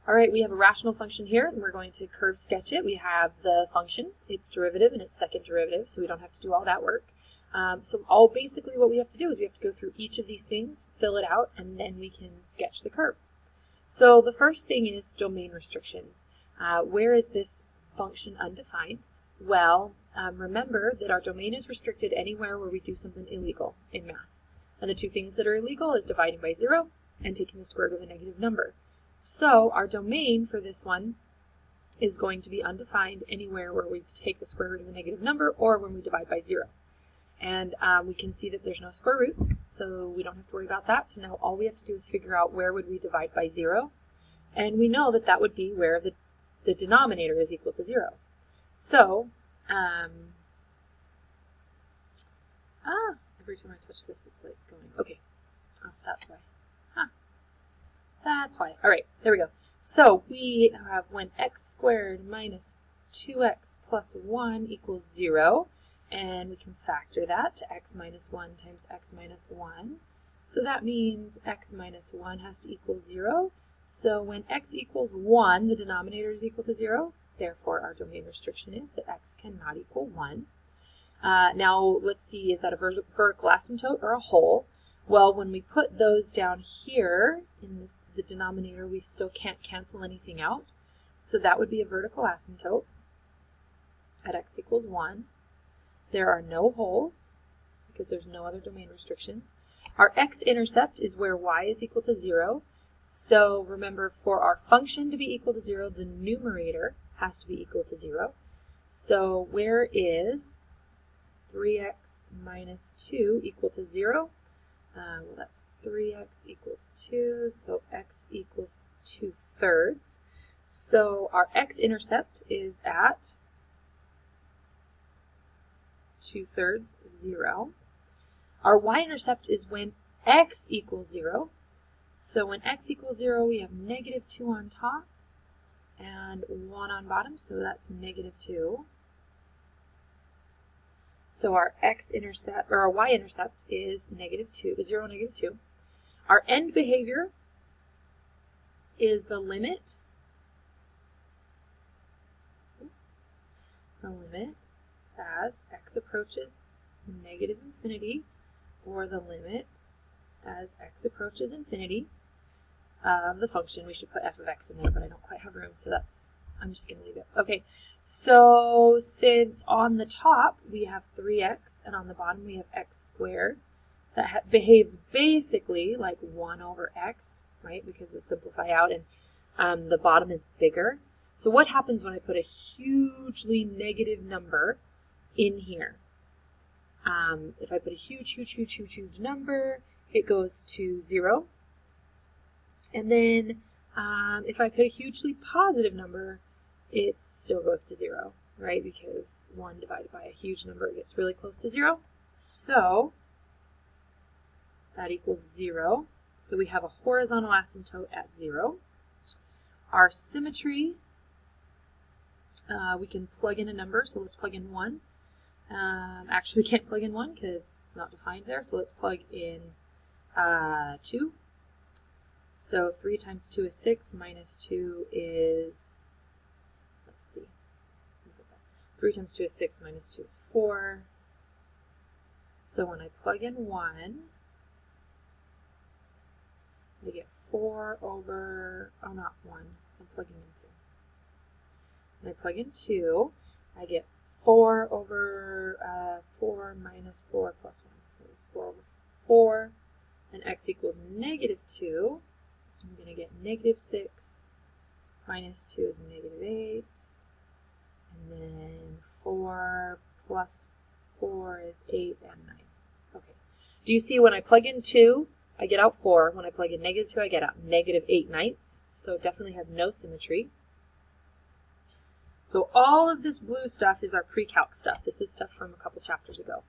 All right, we have a rational function here, and we're going to curve sketch it. We have the function, its derivative, and its second derivative, so we don't have to do all that work. So basically what we have to do is we have to go through each of these things, fill it out, and then we can sketch the curve. So the first thing is domain restrictions. Where is this function undefined? Well, remember that our domain is restricted anywhere where we do something illegal in math. And the two things that are illegal is dividing by 0 and taking the square root of a negative number. So our domain for this one is going to be undefined anywhere where we take the square root of a negative number or when we divide by 0. And we can see that there's no square roots, so we don't have to worry about that. So now all we have to do is figure out where would we divide by 0. And we know that that would be where the denominator is equal to 0. So, every time I touch this, it's like going, okay, oh, that's why. That's why. All right, there we go. So we have when x squared minus 2x plus 1 equals 0, and we can factor that to x minus 1 times x minus 1. So that means x minus 1 has to equal 0. So when x equals 1, the denominator is equal to 0. Therefore, our domain restriction is that x cannot equal 1. Now, let's see, is that a vertical asymptote or a hole? Well, when we put those down here in the denominator, we still can't cancel anything out. So that would be a vertical asymptote at x equals 1. There are no holes because there's no other domain restrictions. Our x-intercept is where y is equal to 0. So remember, for our function to be equal to 0, the numerator has to be equal to 0. So where is 3x minus 2 equal to 0? Well, that's 3x equals 2, so x equals 2/3. So our x-intercept is at 2/3, 0. Our y-intercept is when x equals 0. So when x equals 0, we have negative 2 on top and 1 on bottom, so that's negative 2. So our x-intercept, or our y-intercept is negative 2, 0, negative 2. Our end behavior is the limit. The limit as x approaches negative infinity, or the limit as x approaches infinity of the function. We should put f of x in there, but I don't quite have room, so I'm just going to leave it. Okay, so since on the top we have 3x and on the bottom we have x squared, that behaves basically like 1 over x, right, because it'll simplify out and the bottom is bigger. So what happens when I put a hugely negative number in here? If I put a huge number, it goes to 0. And then if I put a hugely positive number, it still goes to 0, right? Because 1 divided by a huge number gets really close to 0. So that equals 0. So we have a horizontal asymptote at 0. Our symmetry, we can plug in a number, so let's plug in 1. Actually, we can't plug in 1 because it's not defined there, so let's plug in 2. So 3 times 2 is 6, minus 2 is, let's see, 3 times 2 is 6, minus 2 is 4. So when I plug in 1, I get 4 over, oh not 1, I'm plugging in 2. When I plug in 2, I get 4 over 4 minus 4 plus 1. So it's 4 over 4, and x equals negative 2. I'm going to get negative 6 minus 2 is negative 8. And then 4 plus 4 is 8 and 9. Okay. Do you see when I plug in 2, I get out 4. When I plug in negative 2, I get out negative 8/9. So it definitely has no symmetry. So all of this blue stuff is our pre-calc stuff. This is stuff from a couple chapters ago.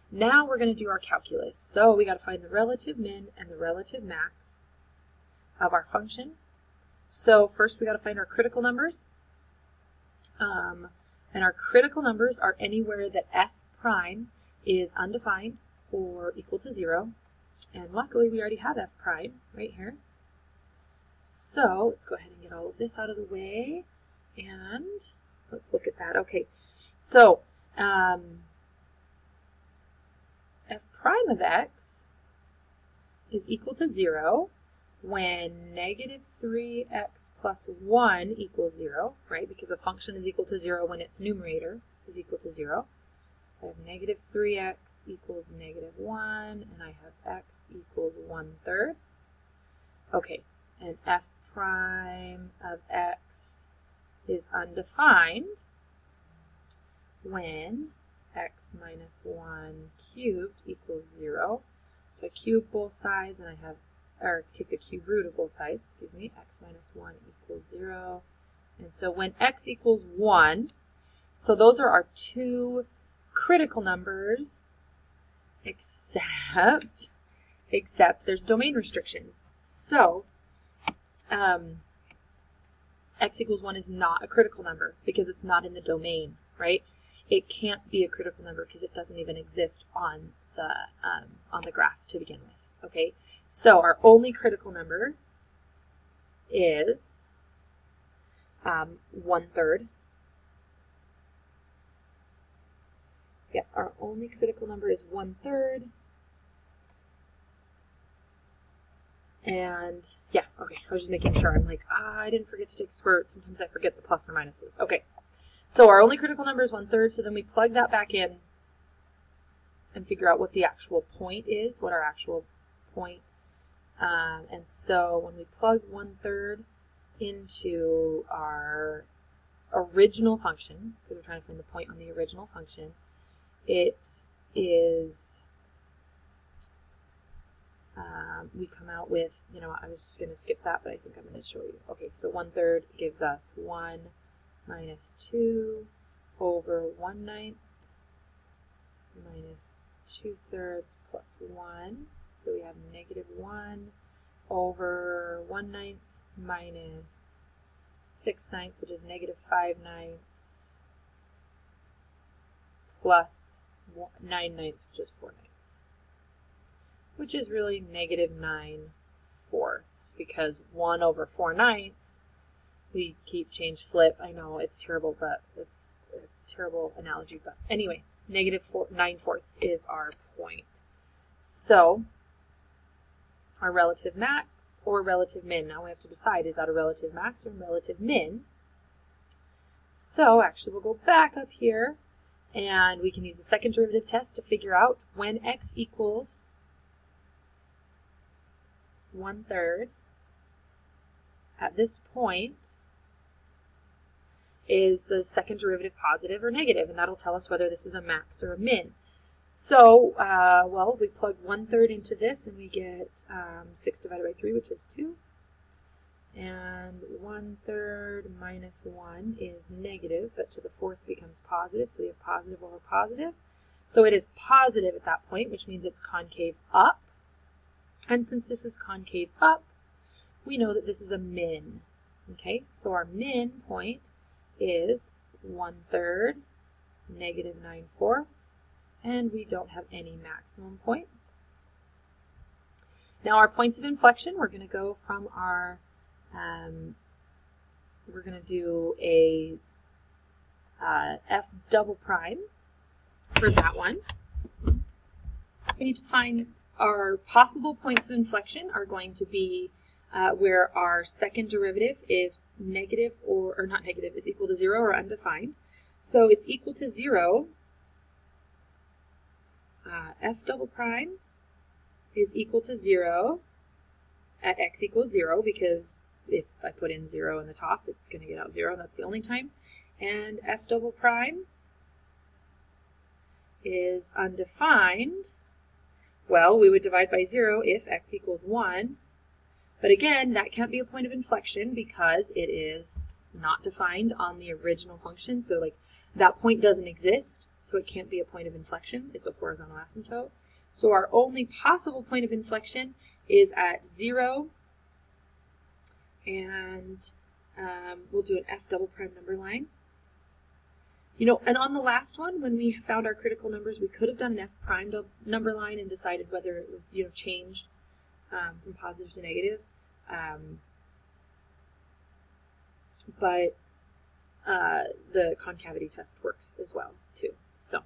Now we're going to do our calculus. So we got to find the relative min and the relative max of our function. So first we got to find our critical numbers. And our critical numbers are anywhere that f prime is undefined or equal to 0. And luckily we already have f prime right here. So let's go ahead and get all of this out of the way, and let's look at that. Okay, so f prime of x is equal to 0 when negative 3x plus 1 equals 0, right? Because a function is equal to 0 when its numerator is equal to 0. So I have negative 3x equals negative 1, and I have x equals 1/3. Okay, and f prime of x is undefined when x minus 1 cubed equals 0. So I cube both sides, and I have, or take the cube root of both sides, excuse me, x minus 1 equals 0. And so when x equals 1, so those are our two critical numbers, except there's domain restriction. So x equals 1 is not a critical number because it's not in the domain, right? It can't be a critical number because it doesn't even exist on the graph to begin with. Okay, so our only critical number is 1/3. Yeah, our only critical number is 1/3. And yeah, okay, I was just making sure. I'm like, I didn't forget to take the square root. Sometimes I forget the plus or minuses. Okay, so our only critical number is 1/3, so then we plug that back in and figure out what the actual point is, what our actual point. And so when we plug 1/3 into our original function, because we're trying to find the point on the original function, it is, we come out with, you know, I was just going to skip that, but I think I'm going to show you. Okay, so 1/3 gives us 1 minus 2 over 1/9 minus 2/3 plus 1. So we have negative 1 over 1/9 minus 6/9, which is negative 5/9 plus 9/9, which is 4/9, which is really negative 9/4, because 1 over 4/9, we keep change flip. I know it's terrible, but it's a terrible analogy, but anyway, negative 9/4 is our point. So our relative max or relative min, now we have to decide, is that a relative max or relative min? So actually we'll go back up here, and we can use the second derivative test to figure out when x equals 1/3 at this point, is the second derivative positive or negative, and that'll tell us whether this is a max or a min. So, well, we plug 1/3 into this, and we get 6 divided by 3, which is 2. And 1/3 minus 1 is negative, but to the fourth becomes positive, so we have positive over positive. So it is positive at that point, which means it's concave up. And since this is concave up, we know that this is a min. Okay, so our min point is 1/3, negative 9/4, and we don't have any maximum points. Now our points of inflection, we're going to go from our, we're going to do a f double prime for that one. We need to find our possible points of inflection are going to be where our second derivative is negative or not negative, is equal to 0 or undefined. So it's equal to 0. F double prime is equal to 0 at x equals 0, because if I put in 0 in the top, it's going to get out 0, and that's the only time. And f double prime is undefined. Well, we would divide by 0 if x equals 1. But again, that can't be a point of inflection because it is not defined on the original function. So like that point doesn't exist, so it can't be a point of inflection. It's a horizontal asymptote. So our only possible point of inflection is at 0. And we'll do an f double prime number line. You know, and on the last one, when we found our critical numbers, we could have done an f prime number line and decided whether it, you know, changed from positive to negative. but the concavity test works as well too. So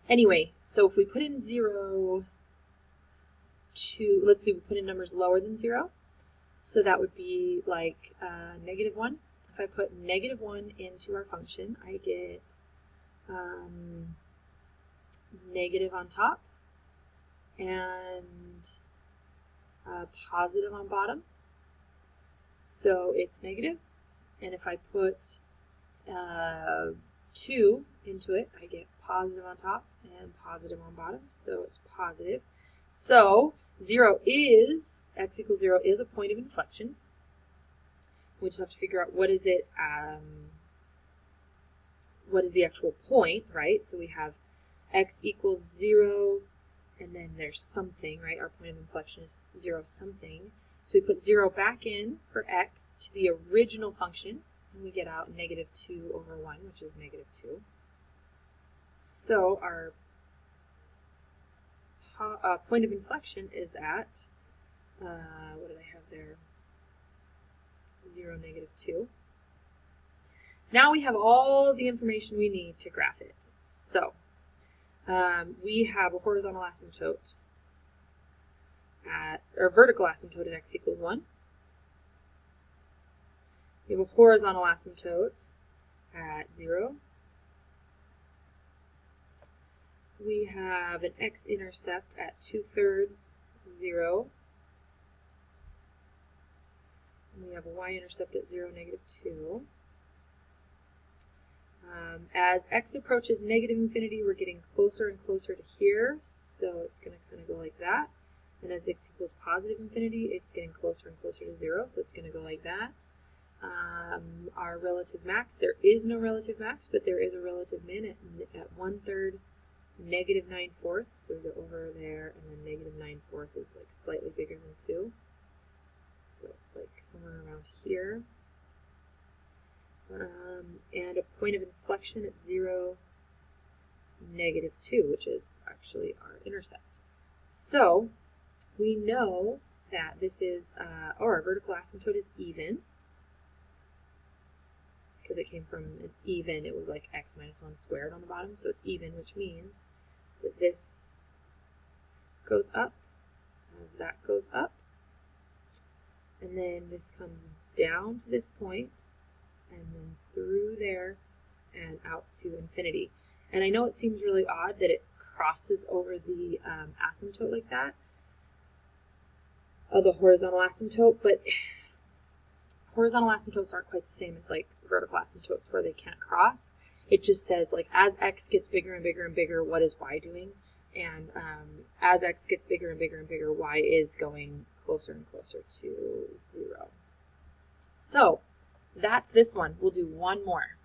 anyway, so if we put in 0 to, let's see, we put in numbers lower than 0, so that would be like -1. If I put -1 into our function, I get negative on top and positive on bottom. So it's negative. And if I put 2 into it, I get positive on top and positive on bottom. So it's positive. So 0 is, x equals 0 is a point of inflection. We just have to figure out what is it, what is the actual point, right? So we have x equals 0, and then there's something, right? Our point of inflection is 0 something. So we put 0 back in for x to the original function, and we get out -2 over 1, which is -2. So our point of inflection is at, what did I have there? 0, -2. Now we have all the information we need to graph it. So we have a horizontal asymptote at, or vertical asymptote at x equals 1. We have a horizontal asymptote at 0. We have an x-intercept at 2/3, 0. And we have a y-intercept at 0, -2. As x approaches -infinity, we're getting closer and closer to here, so it's going to kind of go like that. And as x equals positive infinity, it's getting closer and closer to 0, so it's going to go like that. Our relative max, there is no relative max, but there is a relative min at 1/3, -9/4, so they're over there, and then -9/4 is like slightly bigger than 2. So it's like somewhere around here. And a point of inflection at 0, -2, which is actually our intercept. So we know that this is, our vertical asymptote is even, because it came from an even, it was like x minus 1 squared on the bottom, so it's even, which means that this goes up as that goes up, and then this comes down to this point, and then through there and out to infinity. And I know it seems really odd that it crosses over the asymptote like that, the horizontal asymptote, but horizontal asymptotes aren't quite the same as like vertical asymptotes where they can't cross. It just says like as x gets bigger and bigger and bigger, what is y doing? And as x gets bigger and bigger and bigger, y is going closer and closer to 0. So that's this one. We'll do one more.